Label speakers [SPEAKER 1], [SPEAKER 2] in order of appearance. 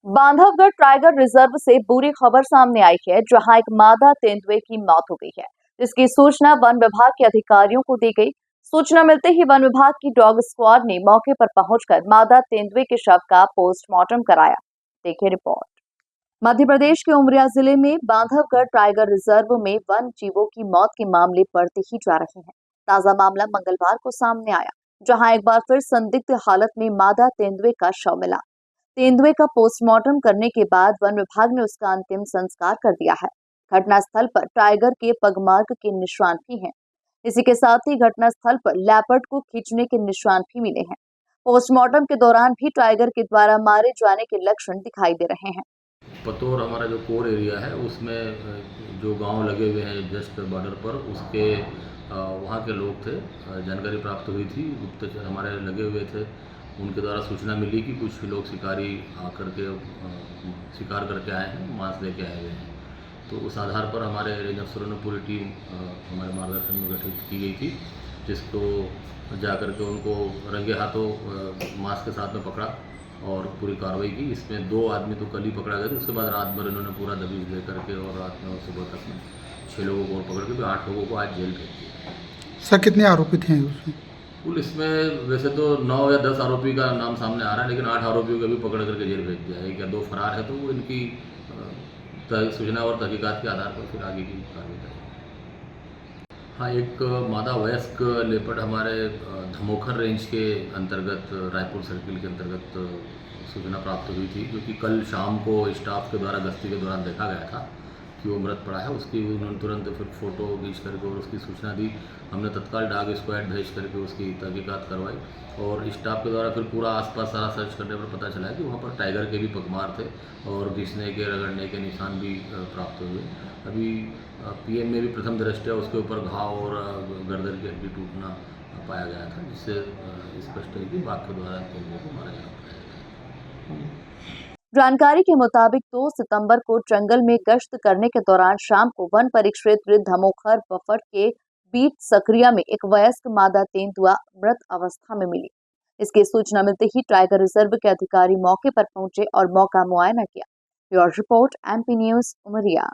[SPEAKER 1] Bandhavgarh tiger reserve से बुरी खबर सामने आई है, जहां एक मादा तेंदुए की मौत हो गई है, जिसकी सूचना वन विभाग के अधिकारियों को दी गई। सूचना मिलते ही वन विभाग की डॉग स्क्वाड ने मौके पर पहुंचकर मादा तेंदुए के शव का पोस्टमार्टम कराया। देखिए रिपोर्ट। मध्य प्रदेश के उमरिया जिले में बांधवगढ़ टाइगर रिजर्व में वन जीवों की मौत के मामले बढ़ते ही जा रहे हैं। ताजा मामला मंगलवार को सामने आया, जहां एक बार फिर संदिग्ध हालत में मादा तेंदुए का शव मिला। तेंदुए का पोस्टमार्टम करने के बाद वन विभाग ने उसका अंतिम संस्कार कर दिया है। घटनास्थल पर टाइगर के पगमार्क के निशान भी हैं। इसी के साथ ही घटनास्थल पर लेपर्ड को खींचने के निशान भी मिले हैं। पोस्टमार्टम के दौरान भी टाइगर के द्वारा मारे जाने के लक्षण दिखाई दे रहे हैं।
[SPEAKER 2] पतोर हमारा जो कोर एरिया है उसमें जो गांव लगे हुए हैं जस्ट बॉर्डर पर, उसके वहाँ के लोग थे। जानकारी प्राप्त हुई थी, गुप्तचर हमारे लगे हुए थे, उनके द्वारा सूचना मिली कि कुछ लोग शिकारी आकर के शिकार करके आए हैं, मांस लेके आए हुए हैं। तो उस आधार पर हमारे रेंज अफसरों ने पूरी टीम हमारे मार्गदर्शन में गठित की गई थी, जिसको जा कर के उनको रंगे हाथों मांस के साथ में पकड़ा और पूरी कार्रवाई की। इसमें 2 आदमी तो कल ही पकड़ा गया था, उसके बाद रात भर इन्होंने पूरा दबिश दे करके और रात में और सुबह तक में 6 लोगों को और पकड़ के 8 लोगों को आज जेल भेज दिया।
[SPEAKER 3] सर कितने आरोपी थे उसमें?
[SPEAKER 2] कुल इसमें वैसे तो 9 या 10 आरोपी का नाम सामने आ रहा है, लेकिन 8 आरोपियों को भी पकड़ करके जेल भेज दिया है। 1 या 2 फरार है, तो वो इनकी सूचना और तहकीकात के आधार पर फिर आगे की कार्रवाई करेंगे। हाँ, एक मादा वयस्क लेपर्ड हमारे धमोखर रेंज के अंतर्गत रायपुर सर्किल के अंतर्गत सूचना प्राप्त हुई थी, जो कि कल शाम को स्टाफ के द्वारा गश्ती के दौरान देखा गया था कि वो मृत पड़ा है। उसकी उन्होंने तुरंत फिर फोटो खींच करके और उसकी सूचना दी। हमने तत्काल डॉग स्क्वाड भेज करके उसकी तहकीकात करवाई और स्टाफ के द्वारा फिर पूरा आसपास सारा सर्च करने पर पता चला कि वहाँ पर टाइगर के भी पगमार थे और घिसने के रगड़ने के निशान भी प्राप्त हुए। अभी पीएम में भी प्रथम दृष्टया उसके ऊपर घाव और गर्दन की हड्डी टूटना पाया गया था, जिससे स्पष्ट है कि बाघ के द्वारा तेंदुए को मारा जाना पड़ा।
[SPEAKER 1] जानकारी के मुताबिक 2 सितंबर को जंगल में गश्त करने के दौरान शाम को वन परिक्षेत्र धमोखर बफर के बीट सकरिया में एक वयस्क मादा तेंदुआ मृत अवस्था में मिली। इसकी सूचना मिलते ही टाइगर रिजर्व के अधिकारी मौके पर पहुंचे और मौका मुआयना किया। Bureau report, MP news, Umaria.